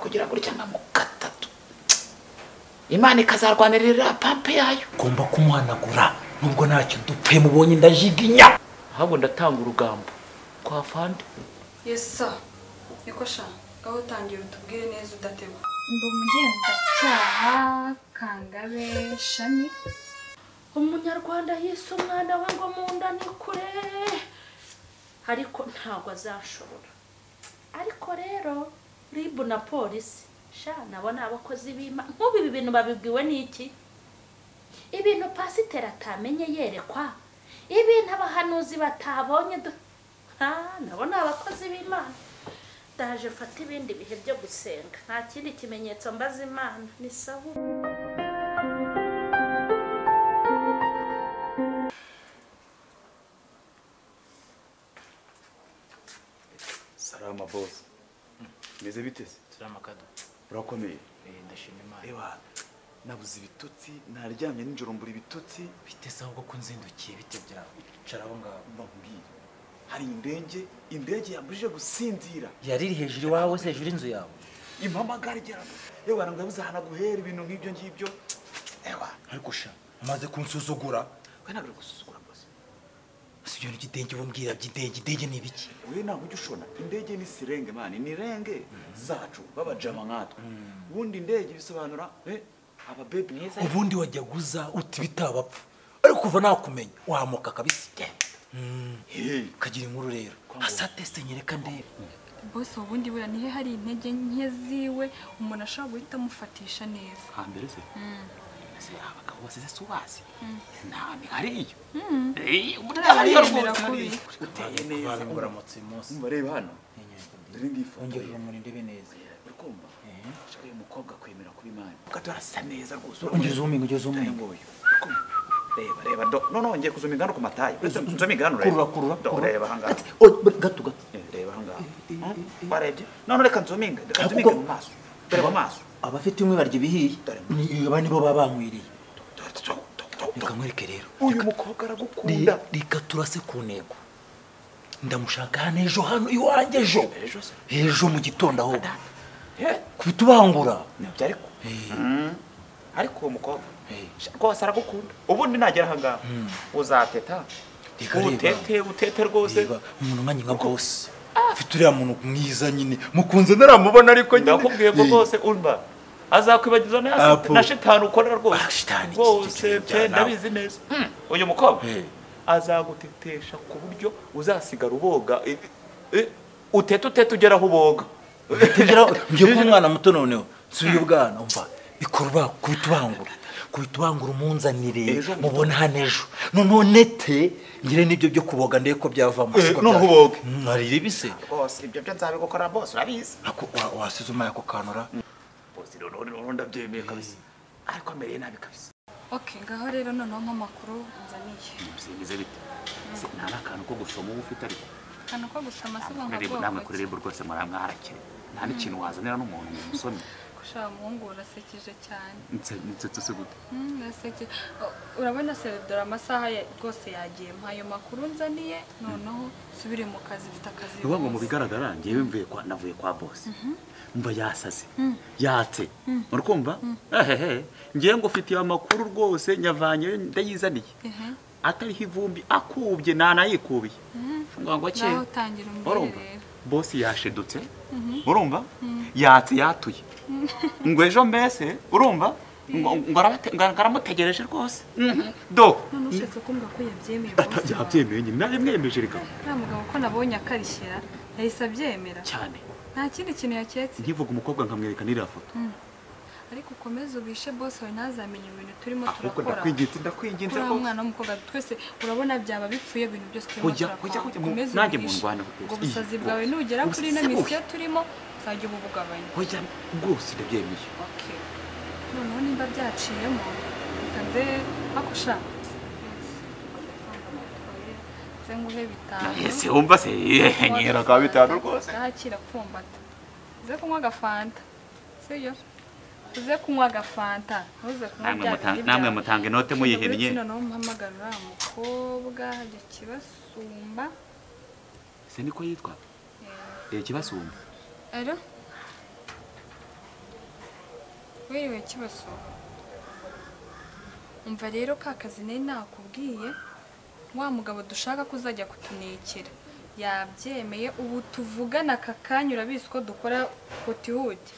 kugira gutya nkamukatatu Imana ikazarwanirira pampe yayo ugomba kumuhanagura nubwo ntacyo dupfe mubonye ndajiginya ahubwo ndatanga urugambo kwa fande yesa niko sha gaho tangira utubwire neza udategwa Ndi umugenzacyaha Kangabe Shami. Umunyarwanda yise umwana we ngo munda ni kure ariko ntabwo azashobora. Ariko rero ribu na polisi sha nabona abakozi b'Imana nk'ubu ibi bintu babibwiwe n'iki? Ibintu pasiteri atamenye yerekwa, ibintu abahanuzi batabonye nabona abakozi b'Imana. Ndaje fata ibindi bihe byo gusenga, nta kindi kimenyetso mbaza Imana ni sawa. Salama boss. Meze biteze? Salama kado. Urakomeye? Ndashima Imana. Ewa. Nabuze ibitotsi, naryamye nijoro mbura ibitotsi, bitese ahubwo kunzindukiye bite byawe. Caraho ngaho mbabwira. Hari indege yambujije gusinzira. Yariri hejuru wawe se hejuru inzu yawe. Impamagara igeraga. Ewa ngabuze hana guhera ibintu nk'ibyo ngibyo. Ewa, ariko sha amaze kunsuzugura. We nagara gusuzugura boss. Sibyo n'igidenge bumbwira by'idenge ni biki? We ntabwo ushona. Indege ni sirenge mani, ni renge zacu babajama nkatwe. Ubundi indege bisobanura aba baby neza. Ubundi wajya guza uti bitabapfa. Ariko kuva nakumenya wamuka kabisa. Kagira inkuru rero. Asa teste nyereka ndebe. Boss ubundi bura nihe hari intege nke ziwe umuntu ashaka guhita mufatisha neza. Hambere se. Se abagabo bose suwazi. Nami hariyo. Umuntu hariyo rwose. Uteye neza. Muramutse munsi. Mbareba hano. Dore ngifu. Ongera muri ndebe neza. Urukumva. Shaka uyu mukobwa kwemera kuba Imana. Ukatora asa neza rwose. Ongeza umingo. Reba no ngiye kuzuminga no ku matayi. Nzuminga hano reba. Kurura. Reba hanga. Gato. Reba hanga. Barebye. None reka nzuminga mu maso. Reba maso. Abafite imwe barya ibihiye. Ni abandi bo babankwiriye. Reka mwereke rero. Uyu mukobwa aragukunda. Reka turase ku ntego. Ndamushaka hano iwanjye ejo mu gitondo aho. Kubitubangura. Nabyo ariko uwo mukobwa rwose aragukunda. Ubundi nagera hanga uzateta. Utete rwose. Umuntu nkanyi nka boss. Ufite uriya muntu mwiza nyine. Mukunze naramubona ariko nyine. Ndakubwiye ko rwose urumva azakwibagiza na shitani ukorera rwose. Rwose pe ndabizi neza. Uyu mukobwa azagutetesha ku buryo uzasigara uboga. Utete ugera aho uboga. Ngiye kumwana muto noneho. Subiye ubwana umva. Bikorwa kubitubangura umunzanire mubona hanejo. Nonete ngire nibyo byo kuboga ndeye ko byavamo. None uboga. Narire bise. Boss ibyo nzabigukora boss urabizi. Ako wasizuma yako kanura. Boss rero ndabyemeye kabisa. Ariko amereye nabi kabisa. Okay, ngaho rero noneho nk'amakuru nzaniye. Sigize bite. Nta kantu ko gusoma ufite ariko. Kantu ko gusoma se banga bwo. Namwe kuri rebo rwose mwarakire. Nta n'ikintu wazanira n'umuntu musoni. Kusha muhungu urasekeje cyane. Nse gute. Naseke. Urabona se dore amasaha rwose yagiye mpayo makuru nzaniye noneho subire mu kazi mfite akazi. Niba ngo mu bigaragara ngiye navuye kwa boss. Mva yasaze. Yatse. Urakumva? Ngiye ngo ufitiye amakuru rwose nyavanye ndayizaniye. Atari hivumbi akubye nanayikubiye. Ngo cye. Naho tangira umbere. Boss yashedutse. Urumva? Yatse yatuye. Ngo ejo mbese urumva? Ngo aramutegereje rwose. Do. None ushetse kumbwa ko yabyemeye boss. Yabyemeye nyine nari mwemeje reka. Nta mugabo ko nabonye akarishyira yahise abyemera. Cyane. Nta kindi kintu yaketse. Nkivuga umukobwa nkamwereka n'iriya foto. Ariko ukomeze ubishe boss wawe ntazamenye ibintu turimo turakora. Ndakwinginze ko umwana w'umukobwa twese urabona byaba bipfuye ibintu byose turimo turakora. Nanjye mu Rwanda ubwo busazi bwawe nugera kuri ino misiyo turimo uzajya ubugabanya. Oya rwose ndabyemeye. Okay. Noneho nimba byaciyemo utanze akusha. Zenguhe bitanu. Ese umva se nyera ka bitanu rwose. Akira pfumbata. Ze kunywa gafanta. Seyo. Uze kunywa gafanta. Uze kunywa namwe mutange note muyihinnye. Noneho mpamagarura umukobwa hajya kibasumba. Se niko yitwa? Kibasumba. Ero? wiriwe kibazo. Umva rero ka kazi nari nakubwiye wa mugabo dushaka kuzajya kutunekera yabyemeye ubu tuvugana aka kanya urabizi ko dukora hutihuti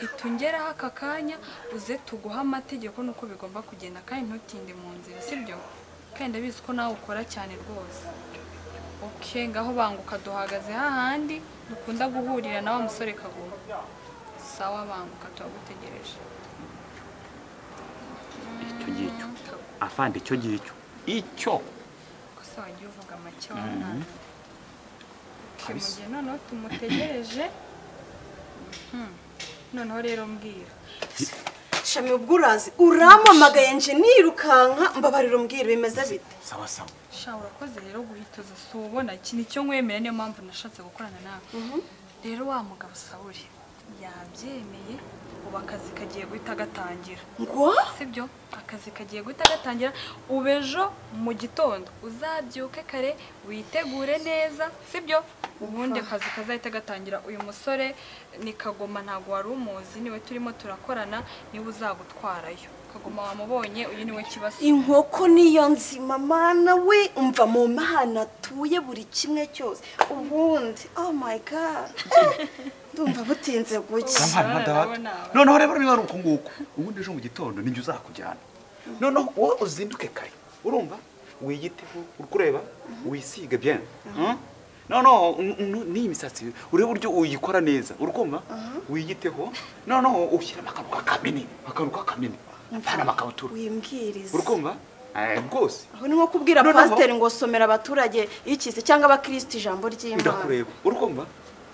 itungeraho aka kanya uze tuguha amategeko nuko bigomba kugenda kandi ntutinde mu nzira sibyo kandi ndabizi ko nawe ukora cyane rwose. Okay, ngaho banguka duhagaze hahandi dukunda guhurira na wa musore Kaguru. Sawa banguka turagutegereje. icyo ngicyo afande icyo ngicyo icyo Gusa wagiye uvuga make wana. Kimugiye noneho tumutegereje. Noneho rero mbwira. Shami ubwo urazi urampamagaye nje nirukanka mbabarira mbwira bimeze bite? sawa sawa Sha urakoze rero guhitoza so ubona iki nicyo nkwemera niyo mpamvu nashatse gukorana nawe. Rero wa mugabo Sauli yabyemeye ubu akazi kagiye guhita gatangira. Ngo Sibyo akazi kagiye guhita gatangira ubejo mu gitondo uzabyuke kare witegure neza sibyo ubundi akazi kazahita gatangira. Uyu musore ni Kagoma ntago wari umuzi niwe turimo turakorana niwe uzagutwarayo. Kagoma wamubonye uyu niwe Kibazo. inkoko niyo nzima mana we umva mu mahana tuye buri kimwe cyose ubundi oh my god ndumva butinze guke. noneho rero niba ari uko nguko ubundi ejo mu gitondo ninjye uzakujyana noneho wowe uzinduke kare urumva wiyiteho urkureba wisiga bien noneho n'iyi misatsi urebe uburyo uyikora neza urukumva wiyiteho noneho ushyiramo akantu k'akamini apana amakabutura Wimbwiriza urukumva rwose aho ni nko kubwira pasiteri ngo somera abaturage ikize cyangwa abakristo ijambo ry'Imana. ndakureba urukumva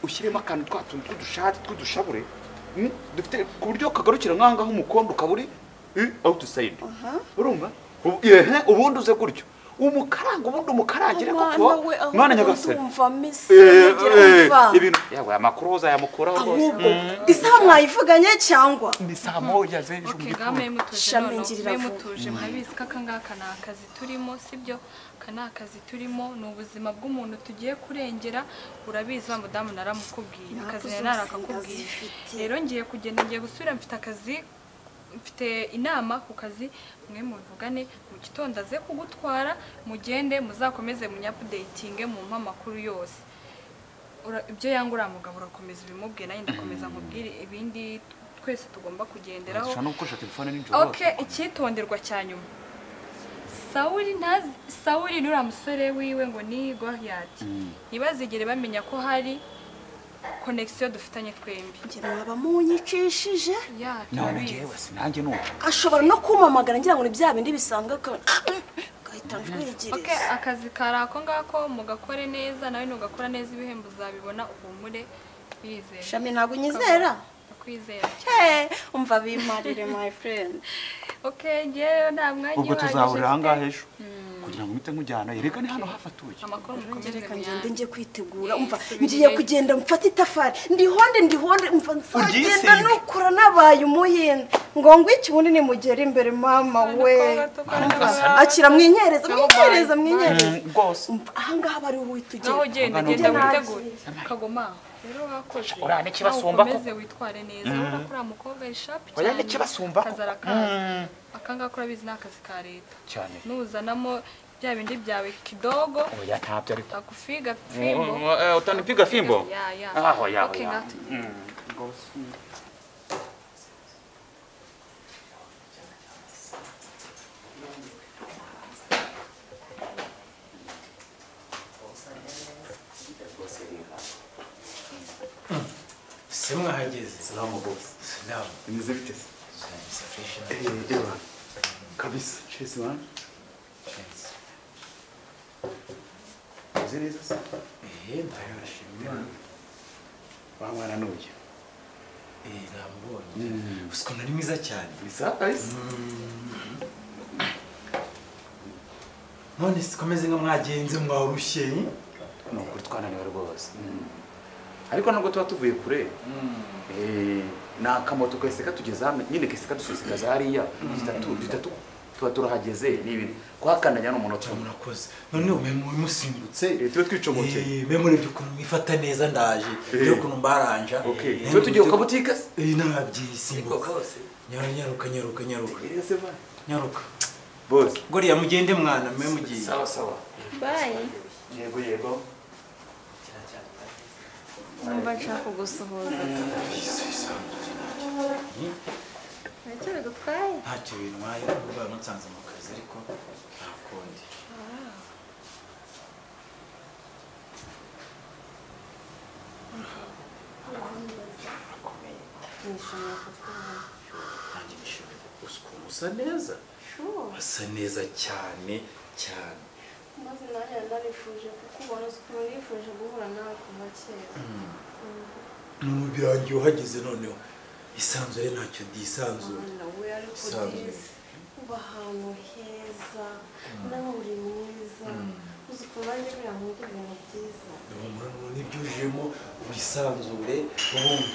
ushyiremo akantu twatuntu tw'udushabure dufite ku buryo kagarukira nkangaho umukondo ukaburi outside urumva ubundi uze gutyo umukaranga ubundi umukarangire kuko mwana nyagasani umva misa ibintu yawe amakuru uzayamukuraho rwose isaha mwayivuganye cyangwa ni saa moja z'ejo mu Okay, gitondo game mutuje Shami none ngirira vuba. mutuje murabizi ko aka ngaka ni akazi turimo sibyo aka ni akazi turimo ni ubuzima bw'umuntu tugiye kurengera urabizi wa mudamu naramukubwiye akazi nari narakakubwiye rero ngiye kugenda ngiye gusubira mfite akazi mfite inama ku kazi mwe muvugane mu gitondo aze kugutwara mugende muzakomeze munyapudatinge mu mpamakuru yose ibyo yangura mugabo urakomeza ubimubwiye nanjye ndakomeza nkubwire ibindi twese tugomba kugenderaho. ushaka no gukoresha telefone nijoro Okay, icyitonderwa cya nyuma Sauli nura musore wiwe ngo ni Goliath ntibazigere bamenya ko hari connection dufitanye twembi. ngira mwaba munyicishije Ya none turabizi. ngewe sinanjye nuko ashobora no kumpamagara ngira ngo ni bya bindi bisanga gahita njwigiriza. Okay, akazi karako ngako mugakore neza nawe nugakora neza ibihembo uzabibona uhumure bizeye. Shami ntabwo unyizera Kwizera. umva bimarire my friend. Okay, ngewe nta mwanya ubwo uhagije tuzahurira aha ngaha mfite. ejo kugira ngo mpite nkujyana yereka ni hano hafi atuye Amakuru mukomeze Reka ngende muyande. njye kwitegura umva Subiriye. ngiye kugenda mfata itafari ndihonde umva nzagenda Uryisiga. nukura nabaye umuhinde ngo ngwiki ubundi nimugera imbere mama we akira mwinyereza rwose aha ngaha bari uhita Naho ugenda genda witegure. Kagoma rero wakoze. Uriya n'ikibasumba ko. Ukomeze witware neza. Urabona ko uriya mukobwa ari sharp cyane. Oya n'ikibasumba ko. Kazara kaza. Akangaka urabizi ni akazi ka leta. cyane Nuzanamo bya bindi byawe kidogo oya ntabyo ariko takufiga fimbo. utanipiga fimbo Ya. aho ya Okay, ya ngati. se mwahageze salamu boss nawe imeze bite kabisa chese man uzi neza se ndabashimira wa mwana nuye nambonye usiku nari mwiza cyane bisa guys none sikomeze nka mwagenze mwarushye no kuri twananiwe rwose ariko nubwo tuba tuvuye kure na kamoto kahise katugeza nyine kahise kadusubiza hariya tuba turahageze n'ibintu kuhakandanya n'umunota umwe murakoze noneho mwe musimbutse tube twicomoke mwe muri byo kuntu mwifata neza ndaje byo kuntu mbaranja tube tugiye ku kabutike nabyisimbuka nyaruka nyaruka boss goriya mugende mwana mwe mugiye sawa bye yego numva nshaka kugusuhuza ntacyo bigutwaye ntacyo bintwaye ubwo nsanze mu kazi ariko nta kundi usa neza usa neza cyane maze nanjye ndarifuje kukubona ukuntu nifuje guhura nawe kuva kera n'ubu birangiye uhageze noneho isanzure ntacyo ndisanzure nawe ariko disi uba ahantu heza nawe uri mwiza uzi ukuntu nanjye buriya nkunda ibintu byiza umuntu n'ibyujemo wisanzure ubundi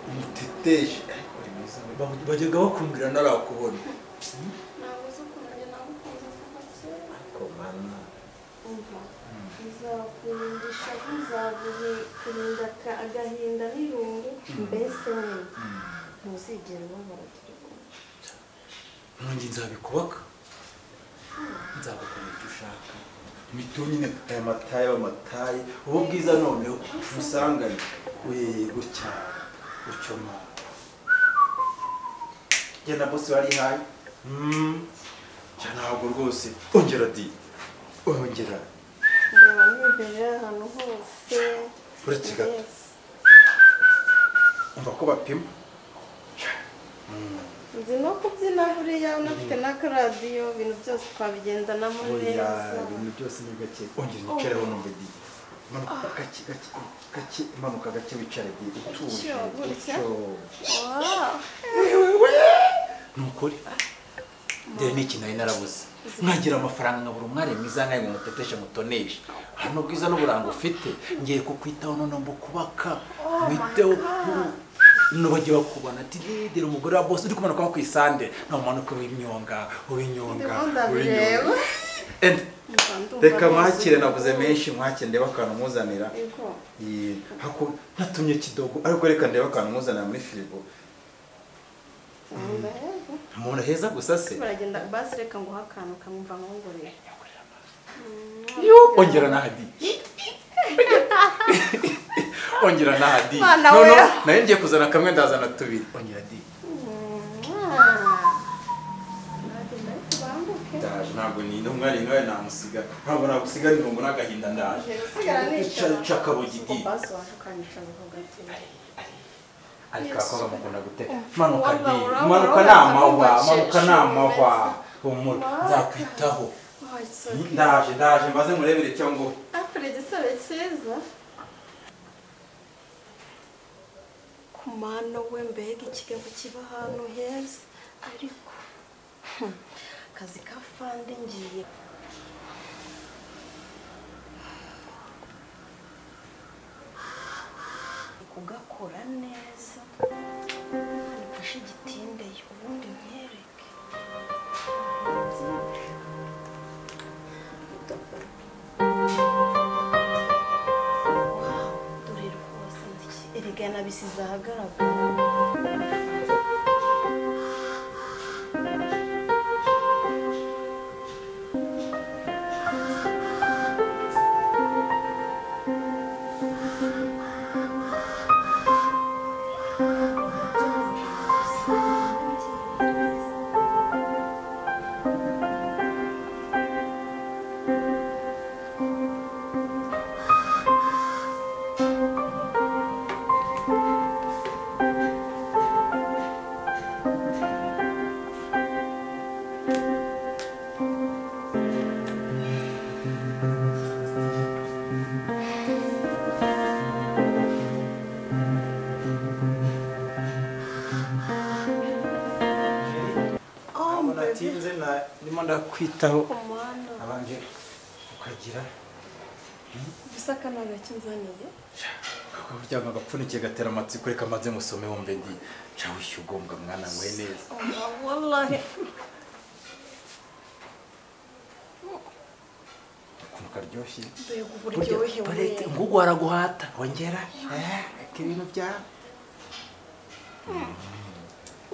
umuteteje bajyaga bakumbwira narakubona ntabwo uzi ukuntu nanjye nagukunze kuva kera ariko mana umva nzakurindisha nzakurinda agahinda n'irungu mbese ntuzigere ubabara turi kumwe nkongi nzabikubaka nzagukora ibyo ushaka mito nyine aya mataye w'amataye ubu bwiza noneho musangane gutya gutyo mwana genda bose barihaye ntabwo rwose ongera di ongera ndeba n'imbere ahantu hose uretse gato umva ko bapima nzi no kubyina buriya unafite n'akaradiyo ibintu byose twabigendanamo neza ibintu byose ni gake ongera unyicareho numve di manuka gake manuka gake wicare di utuje ni ukuri dore n'iki nari narabuze mwagira amafaranga nkabura umwari mwiza nkaye ngo muteteshe mutoneshe hano bwiza n'uburanga ufite ngiye kukwitaho none mbukubaka mwiteho no bagiye bakubona ati dore umugore wa boss uri kumanuka ku isande no manuka w'inyonga reka mwakire navuze menshi mwakire ndeba akantu muzanira hako natumye kidogo ariko reka ndeba akantu muzanira muri firigo umuntu heza gusa se baragenda basi reka ngo hakanu kamumva nkongoreye ongera nahadi ongera nahadi no nayo ngiye kuzana kamwe ndazana tubiri ongera di ndaje ntabwo ni n'umwari nkawe namusiga ntabwo nagusiga irungu n'agahinda ndaje cakabogi di ariko akoga mukunda guteka manuka di manuka namahwa humura nzakwitaho ndaje mbaze murebere cyo ngo akore gisore cyiza kumano we mbega ikigabo kiba ahantu heza ariko kazi ka fande ngiye kugakora neza nifashe igitindeye ubundi nkereke dore rwose erega nabisize ahagaragara ndimo ndakwitaho abanje ukagira gusa kanaga kinzaniye kugira ngo agapfunike gatera amatsiko reka maze musome wumve ndi cawe ugombwa mwana ngwe neza wallahi karyoshye mbega uburyohe we ngugu araguhata wongera reka ibintu byawe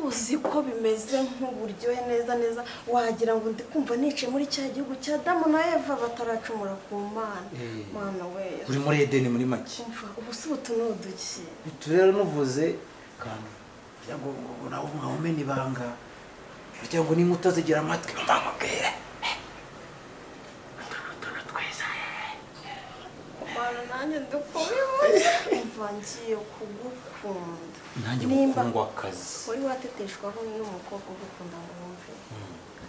uzi ko bimeze nk'uburyohe neza neza wagira ngo ndi kumva nicaye muri cya gihugu cya Adamu na Eva bataracumura ku Mana Mana we uri muri Edeni muri make ubu si utu ni uduki bitu rero nuvuze kandi kugira ngo nawe umwawumene ibanga kugira ngo n'inkuta zigira amatwi mbamubwire Mana nanjye ndukubibona umva ngiye kugukunda nanjye gukundwa akazi wari wateteshwaho n'umukobwa ugukunda ngo wumve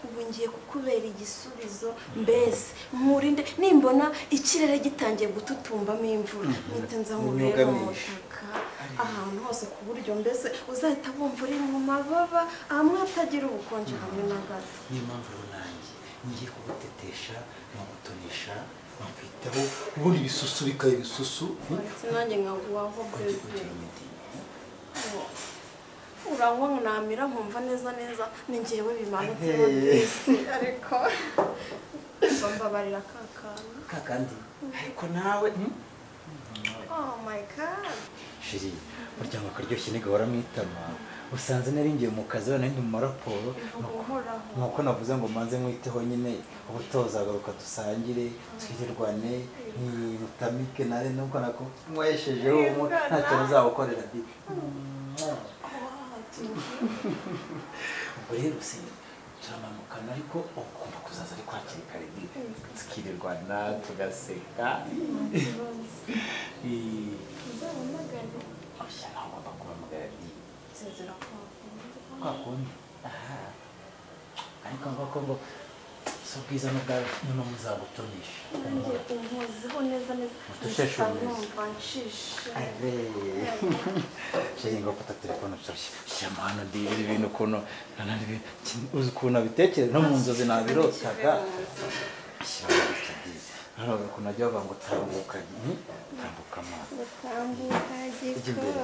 ubu ngiye kukubera igisubizo mbese nkurinde nimbona ikirere gitangiye gututumbamo imvura mpita nza nkureba mu butaka ahantu hose ku buryo mbese uzahita wumva uri mu mababa hamwe hatagira ubukonje hamwe na gato niyo mpamvu rero nanjye ngiye kugutetesha nkagutonesha nkamwitaho ubundi ibisusu bikaba ibisusu ndetse nanjye nkaguhaho bebe uranywa nkamira nkumva neza neza ni njyewe bimanutseho byose ariko mbabarira kakandi ariko nawe oh my god shiri burya ngo akaryoshye nigahora mwitama usanze nari ngiye mu kazi bane ndi mu maraporo nuko navuze ngo manze mwiteho nyine ubutozagaruka dusangire twirirwane mutamike nare nuko nako mweshejeho ntacyo uzabukorera di ubwo rero se turamanukana ariko ugomba kuzaza ari kwakira kare tukirirwana tugaseka oya ntabwo bakuhamagara kwakundi ariko ngo si ubwiza n'ubwo muzagutonesha umuziho neza neza udusheshe numva nshishe sheri ngo fata telefone shyiramo hano ndibira ibintu ukuntu uzi ukuntu abitekereza no mu nzozi nabirotaga shyiramo gutya byiza hano ukuntu ajya bavuga ngo tambuka tambuka amazi tambuka imbere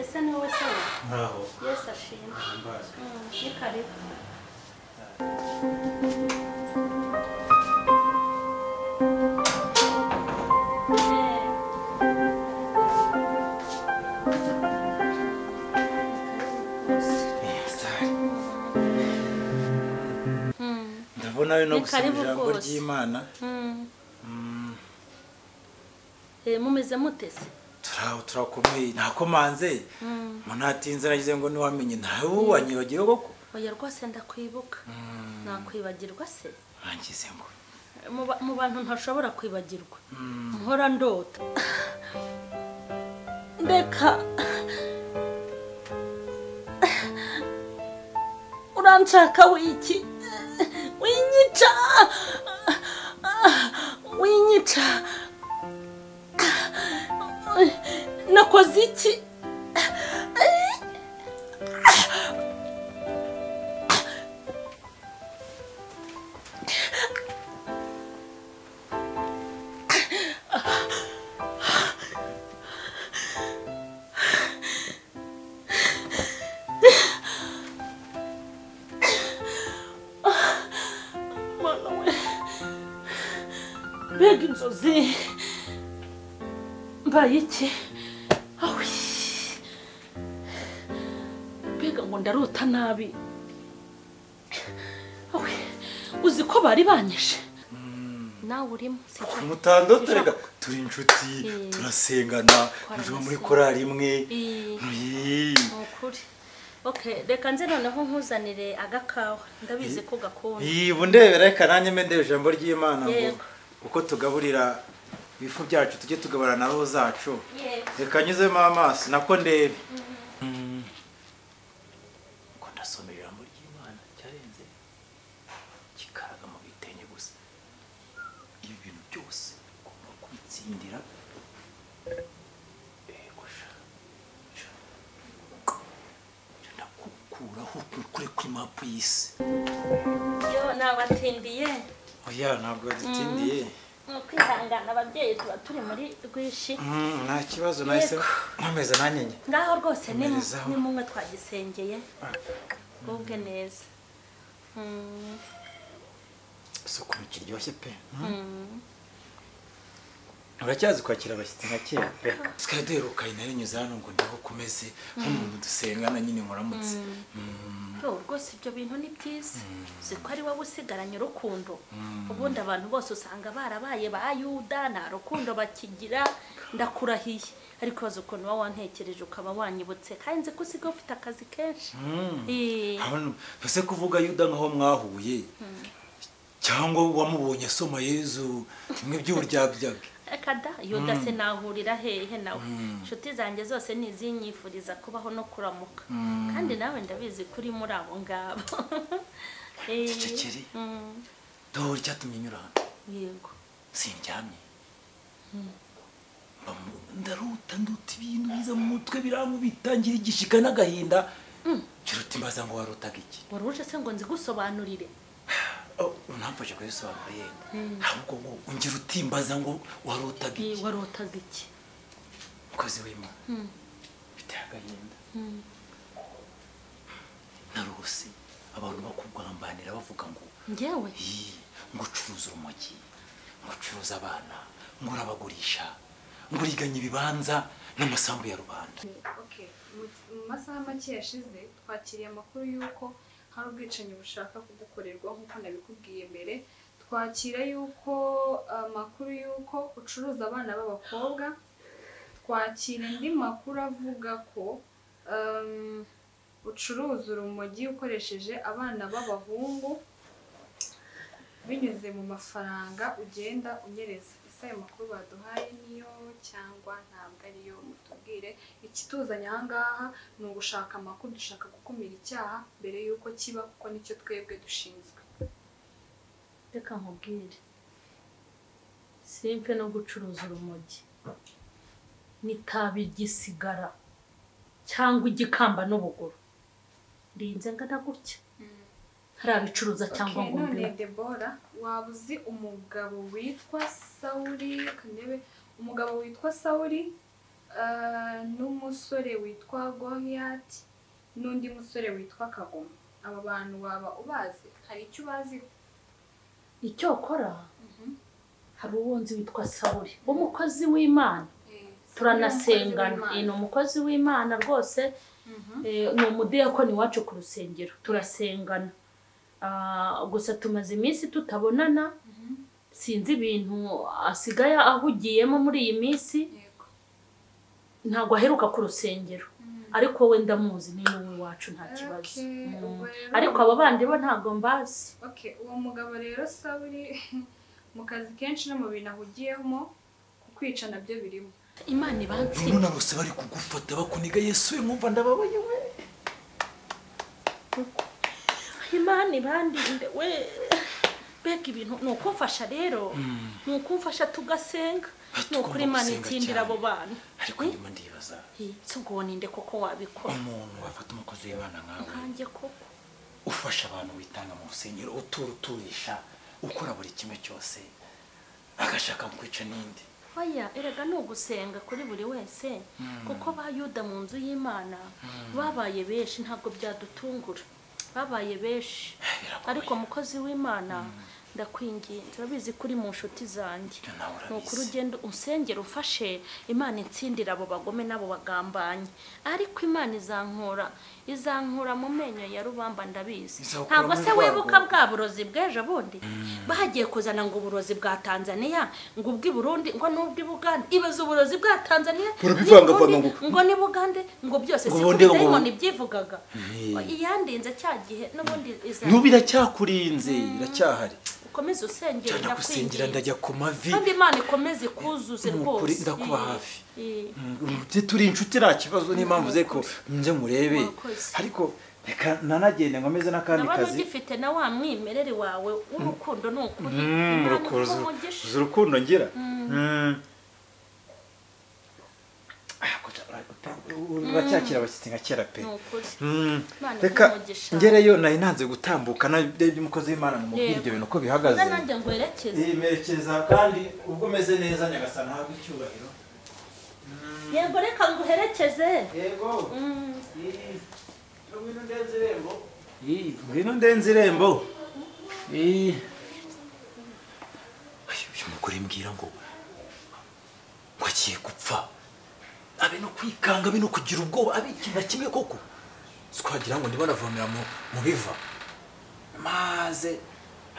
ese ni wowe se nkaho yesi ashimwe ni karibu ndabona we no gusoma ijambo ry'Imana mumeze mutese turakomeye ntakomanze umuntu atinze nagize ngo niwamenye nawe wanyibagiwe koko oya rwose ndakwibuka nakwibagirwa se bangize ngo mu bantu ntashobora kwibagirwa mpora ndota ndeka uranshaka wiki winyica nakoze iki mbega inzozi mbaye iki mbega ngo ndarota nabi uzi ko bari banyishe nawe urimo mutandatu rega turi inshuti turasengana turi muri korali imwe ukuri okay reka nze noneho nkuzanire agakawa ndabizi ko gakunda ubu ndebera reka nanjye mendeye ijambo ry'Imana ngo uko tugaburira ibifu byacu tujye tugabura na roho zacu reka nyuzemo amaso nako ndebe ko ndasoma ijambo ry'Imana ndakukuraho kure kuri mapu y'isi. yo nabatindiye Oya ntabwo badutindiye. kwihangana ababyeyi tuba turi muri rwishi. Nta kibazo nahise nkomeza nanjye. ngaho rwose Komerezaho. ni mumwe twagisengeye ubwe neza. Isuku kiryoshye pe. Uracyazi kwakira abashyitsi nka kera pe. Sikari duheruka inarinyuze hano ngo ndaho kumeze nk'umuntu dusengana nyine muramutse. rwose ibyo bintu ni byiza uzi ko ari wowe usigaranye urukundo. ubundi abantu bose usanga barabaye ba yuda nta rukundo bakigira. ndakurahiye ariko ibaze ukuntu uba wantekereje ukaba wanyibutse kandi nzi ko usigaye ufite akazi kenshi. ese kuvuga yuda nkaho mwahuye cyangwa wamubonye asoma Yezu bimwe by'uburyabyaga. kada yuda se nahurira hehe nawe. inshuti zanjye zose nizinyifuriza kubaho no kuramuka kandi nawe ndabizi kuri muri abo ngabo. Cecekeri dore cyatumye nyura hano. yego sindyamye nduta ibintu biza mu mutwe birangu bitangira igishika n'agahinda. Kiruta imbaza ngo warutaga iki? wari uje se ngo nzigusobanurire? Ntamfashe kubisobanura yenda ahubwo ngo ungira utimbaza ngo warutaga iki? warotaga iki? Mukozi w'Imana biteye agahinda. Narose abantu bakugambanira bavuga ngo njyewe ngo ucuruza urumogi, ngo ucuruza abana, ngo urabagurisha, ngo uriganya ibibanza n'amasambu ya rubanda. mu masaha make yashize twakiriye amakuru y'uko hari ubwicanyi bushaka kugukorerwa nk'uko nabikubwiye mbere. Twakira y'uko amakuru y'uko ucuruza abana b'abakobwa. Twakira andi makuru avuga ko ucuruza urumogi ukoresheje abana b'abahungu binyuze mu mafaranga ugenda unyereza. Ese ayo makuru baduhaye niyo cyangwa ntabwo ariyo? Mutubwire. Ikituzanye aha ngaha ni ugushaka amakuru, dushaka gukumira icyaha mbere y'uko kiba kuko nicyo twebwe dushinzwe. reka nkubwire simpe no gucuruza urumogi n'itabi ry'isigara cyangwa igikamba n'ubuguru rinze ngana gutya harabicuruza cyangwa ngo none Debora waba uzi umugabo witwa Sawuli kanebe umugabo witwa Sawuli n'umusore witwa Goliath n'undi musore witwa Kagoma? aba bantu waba ubazi? hari icyo ubazi? icyo ukora hari uwo nzi witwa Sawuli umukozi w'Imana turanasengana. ni umukozi w'Imana rwose. ni umudiyakoni wacu ku rusengero turasengana. gusa tumaze iminsi tutabonana. sinzi ibintu asigaye ahugiyemo muri iyi minsi. ntabwo aheruka ku rusengero ariko we ndamuzi ni n'uwe wacu nta kibazo. ariko abo bandi bo ntabwo mbazi. uwo mugabo rero Sawuli mu kazi kenshi no mu bintu ahugiyemo kukwica nabyo birimo. Imana ibanze none bose bari kugufata bakuniga Yesu mwumva ndababaye we. Imana ibandinde we. Bega ibintu ni ukumfasha rero. ni ukumfasha tugasenga. ni ukuri Imana itsindira abo bantu. ariko nyuma ndibaza ubwo ninde koko wabikora? umuntu wafata umukozi w'Imana nkawe nkanjye koko ufasha abantu witanga mu rusengero uturisha ukora buri kimwe cyose agashaka kwica n'indi. oya erega ni ugusenga kuri buri wese kuko ba Yuda mu nzu y'Imana babaye benshi ntabwo byadutungura. babaye benshi ariko mukozi w'Imana ndakwinginze urabizi kuri mu nshuti zanjye ni ukuri ugenda unsengera ufashe Imana itsindira abo bagome n'abo bagambanye. ariko Imana izankura mu menyo ya rubamba ndabizi. ntabwo se wibuka bwa burozi bw'ejo bundi bagiye kuzana ngo uburozi bwa Tanzania ngo ubw'i Burundi ngo n'ubw'i Bugande. ibaze uburozi bwa Tanzania ngo ni Bugande ngo byose si ngo nibyivugaga. iyandinze cya gihe n'ubundi n'ubiracyakurinze iracyahari. ukomeze usengera ndakwingira ndajya ku mavi kandi Imana ikomeze kuzuze rwose. ndakuba hafi. turi inshuti nta kibazo n'impamvu ze ko nze murebe ariko reka nanagende nkomeze n'akandi kazi. nabona ugifite na wa mwimerere wawe w'urukundo ni ukuri. urukundo ngira uracyakira abashyitsi nka kera pe. ni ukuri Imana Reka ikumugisha. ngereyo nari nanze gutambuka nabyo umukozi w'Imana mumubwire ibyo bintu uko bihagaze. Uza nanjye nguherekeze. Merekeza kandi ubwo meze neza nyagasana ntabwo icyubahiro. Yego reka nguherekeze. Yego. Ngwino ndenze irembo. Uyu mugore mbwira ngo agiye gupfa. Abe no kwikanga, abe no kugira ubwoba, abe ikintu kimwe koko. Twagira ngo ndibona avomera mu biva. Maze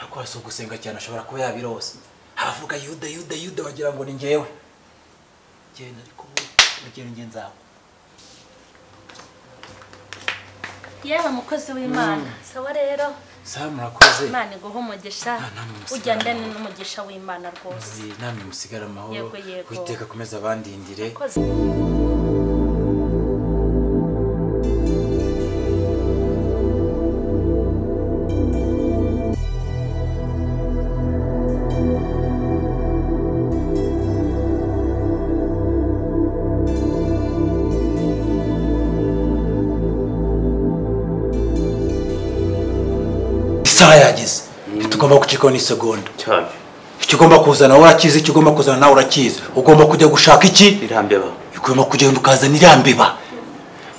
akwaso gusenga cyane ashobora kuba yabirose. Avuga Yuda wagira ngo ni ngewe. Genda ariko urugero nzaho. Yewe mukozi w'Imana. Sawa rero. Sawa murakoze. Imana iguha umugisha. Ujyandane n'umugisha w'Imana rwose. Namwe musigara amahoro. Yego. Witeka komeza abandindire. Isaha yageze. Tugomba kucikaho n'isegonda. cyane Ikigomba kuzana warakize, ikigomba kuzana nawe urakize. Ugomba kujya gushaka iki? irambeba Ugomba kugenda ukazana irambeba.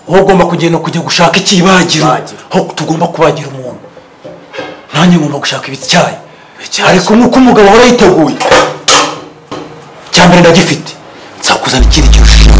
Wowe ugomba kugenda kujya gushaka iki? Ibagiro. Ho tugomba kubagira umuntu. Nanjye ngomba gushaka ibityaye. Ariko nuko umugabo wari yiteguye. Cyambere ndagifite. Nzakuzana ikindi kirusha.